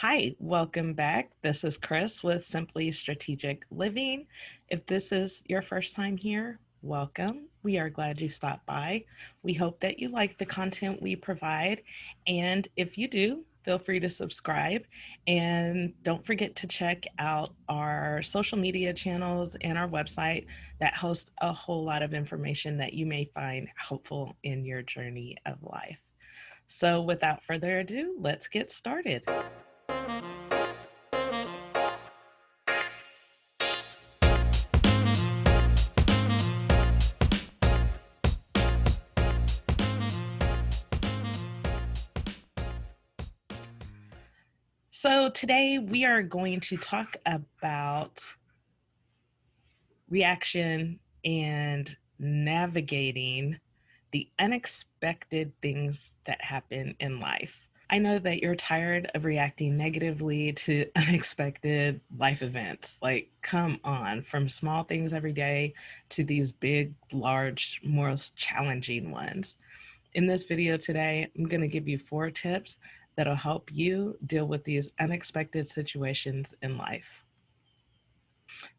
Hi, welcome back. This is Chris with Simply Strategic Living. If this is your first time here, welcome. We are glad you stopped by. We hope that you like the content we provide. And if you do, feel free to subscribe. And don't forget to check out our social media channels and our website that host a whole lot of information that you may find helpful in your journey of life. So, without further ado, let's get started. So, today we are going to talk about reaction and navigating the unexpected things that happen in life. I know that you're tired of reacting negatively to unexpected life events. Like, come on, from small things every day to these big, large, most challenging ones. In this video today, I'm going to give you 4 tips that'll help you deal with these unexpected situations in life.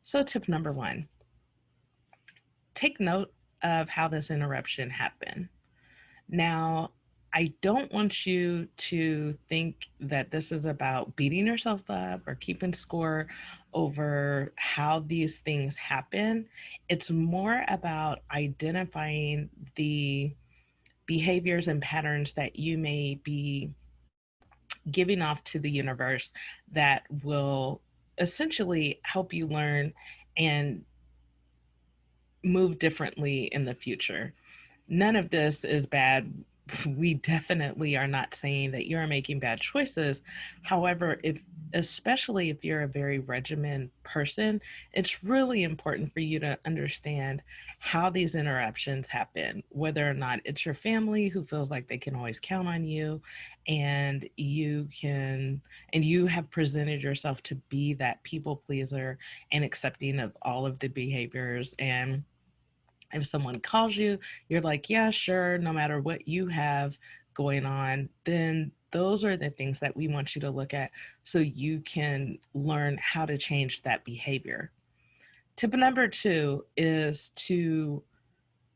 So, tip number 1, take note of how this interruption happened. Now, I don't want you to think that this is about beating yourself up or keeping score over how these things happen. It's more about identifying the behaviors and patterns that you may be giving off to the universe that will essentially help you learn and move differently in the future. None of this is bad. We definitely are not saying that you're making bad choices. However, if especially if you're a very regimented person, it's really important for you to understand how these interruptions happen, whether or not it's your family who feels like they can always count on you and you have presented yourself to be that people pleaser and accepting of all of the behaviors. And if someone calls you, you're like, yeah, sure, no matter what you have going on, then those are the things that we want you to look at so you can learn how to change that behavior. Tip number 2 is to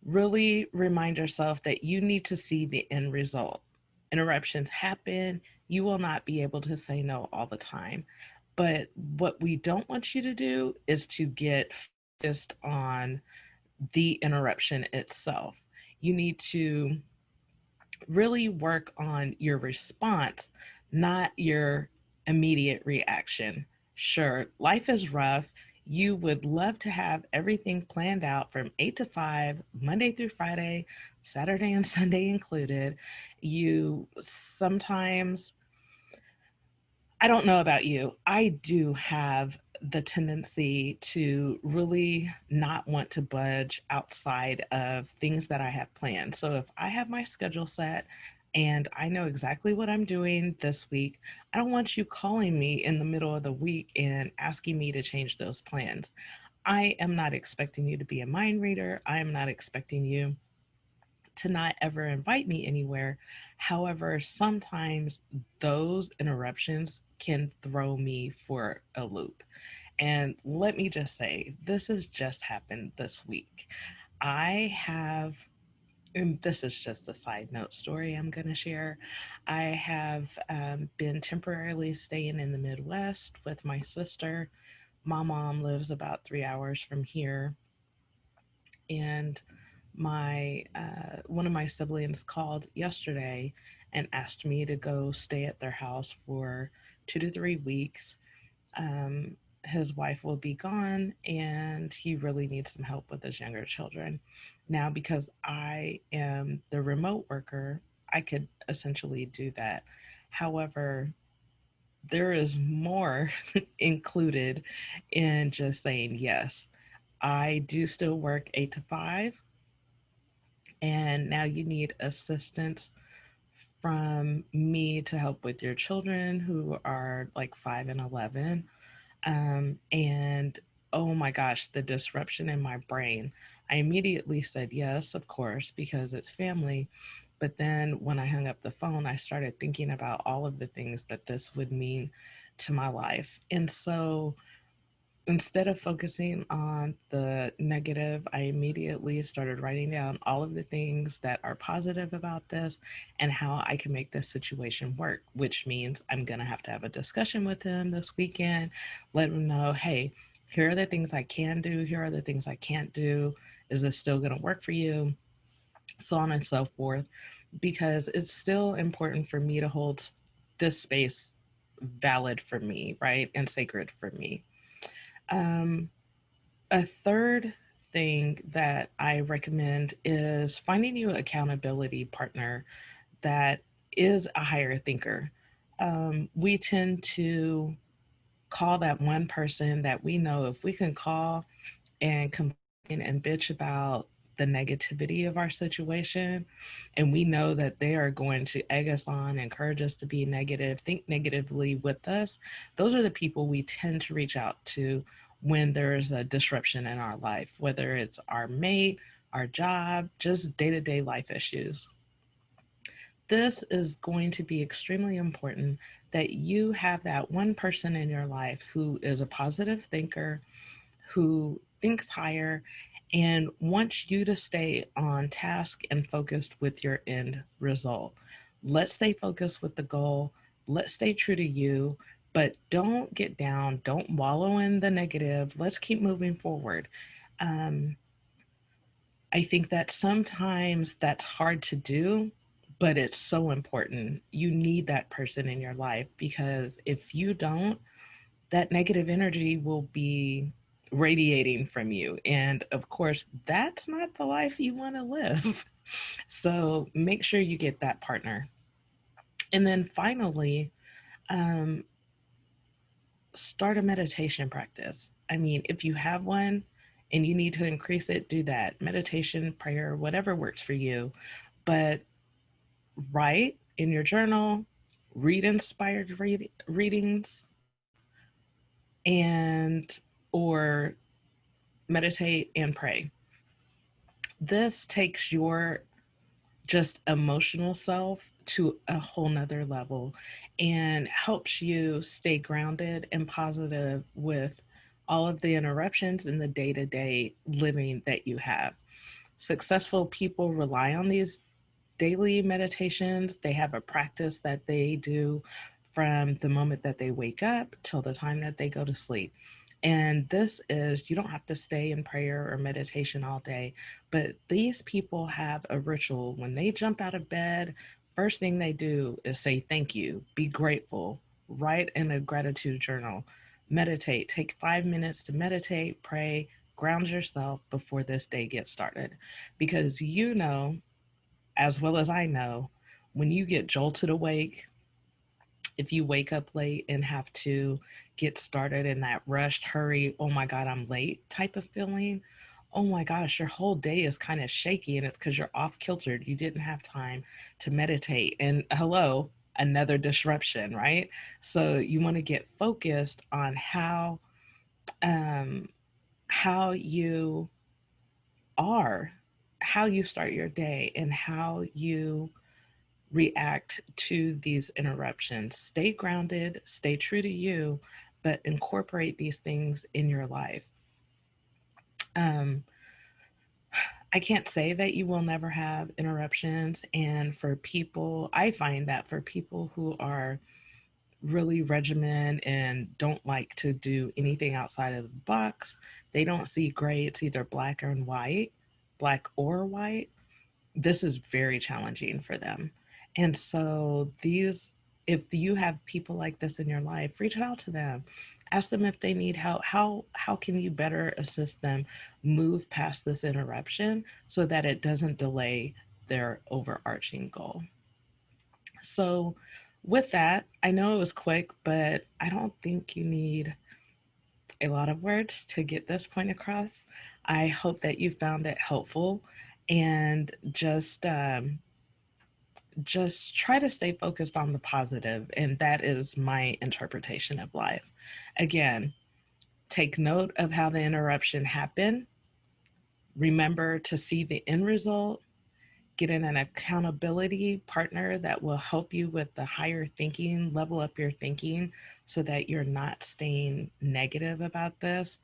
really remind yourself that you need to see the end result. Interruptions happen. You will not be able to say no all the time. But what we don't want you to do is to get focused on the interruption itself. You need to really work on your response, not your immediate reaction. Sure, life is rough. You would love to have everything planned out from 8 to 5, Monday through Friday, Saturday and Sunday included. You sometimes, I don't know about you, I do have the tendency to really not want to budge outside of things that I have planned. So if I have my schedule set and I know exactly what I'm doing this week, I don't want you calling me in the middle of the week and asking me to change those plans. I am not expecting you to be a mind reader. I am not expecting you to not ever invite me anywhere. However, sometimes those interruptions can throw me for a loop. And let me just say, this has just happened this week. I have, and this is just a side note story I'm going to share. I have been temporarily staying in the Midwest with my sister. My mom lives about 3 hours from here. And my one of my siblings called yesterday and asked me to go stay at their house for 2 to 3 weeks. um, his wife will be gone and he really needs some help with his younger children. Now, because I am the remote worker, I could essentially do that. However, there is more included in just saying yes. I do still work 8 to 5, and now you need assistance from me to help with your children who are like 5 and 11. And oh my gosh, the disruption in my brain. I immediately said yes, of course, because it's family. But then when I hung up the phone, I started thinking about all of the things that this would mean to my life. And so instead of focusing on the negative, I immediately started writing down all of the things that are positive about this and how I can make this situation work, which means I'm going to have a discussion with him this weekend, let him know, hey, here are the things I can do, here are the things I can't do. Is this still going to work for you? So on and so forth, because it's still important for me to hold this space valid for me, right? And sacred for me. Um, a third thing that I recommend is finding you an accountability partner that is a higher thinker. We tend to call that one person that we know if we can call and complain and bitch about the negativity of our situation, and we know that they are going to egg us on, encourage us to be negative, think negatively with us. Those are the people we tend to reach out to when there's a disruption in our life, whether it's our mate, our job, just day-to-day life issues. This is going to be extremely important that you have that one person in your life who is a positive thinker, who thinks higher, and wants you to stay on task and focused with your end result. Let's stay focused with the goal. Let's stay true to you, but don't get down. Don't wallow in the negative. Let's keep moving forward. Um, I think that sometimes that's hard to do, but it's so important. You need that person in your life because if you don't, that negative energy will be radiating from you. And of course, that's not the life you want to live. So make sure you get that partner. And then finally, um, start a meditation practice. I mean, if you have one and you need to increase it, do that. Meditation, prayer, whatever works for you. But write in your journal, read inspired readings, and or meditate and pray. This takes your just emotional self to a whole nother level and helps you stay grounded and positive with all of the interruptions in the day-to-day living that you have. Successful people rely on these daily meditations. They have a practice that they do from the moment that they wake up till the time that they go to sleep. And this is, you don't have to stay in prayer or meditation all day, but these people have a ritual. When they jump out of bed, first thing they do is say thank you, be grateful, write in a gratitude journal, meditate, take 5 minutes to meditate, pray, ground yourself before this day gets started. Because you know, as well as I know, when you get jolted awake, if you wake up late and have to get started in that rushed, hurry, oh my God, I'm late type of feeling, oh my gosh, your whole day is kind of shaky and it's because you're off kiltered. You didn't have time to meditate. And hello, another disruption, right? So you want to get focused on um, how you are, how you start your day, and how you react to these interruptions. Stay grounded, stay true to you, but incorporate these things in your life. Um, I can't say that you will never have interruptions. And for people, I find that for people who are really regimented and don't like to do anything outside of the box, they don't see gray. It's either black or white. This is very challenging for them. And so if you have people like this in your life, reach out to them. Ask them if they need help. How can you better assist them move past this interruption so that it doesn't delay their overarching goal? So with that, I know it was quick, but I don't think you need a lot of words to get this point across. I hope that you found it helpful and just try to stay focused on the positive, and that is my interpretation of life. Again, take note of how the interruption happened. Remember to see the end result Get in an accountability partner that will help you with the higher thinking, level up your thinking so that you're not staying negative about this.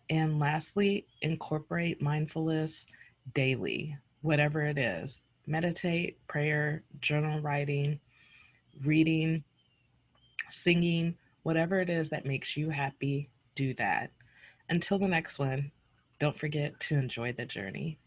And lastly, incorporate mindfulness daily, whatever it is. Meditate, prayer, journal writing, reading, singing, whatever it is that makes you happy, do that. Until the next one, don't forget to enjoy the journey.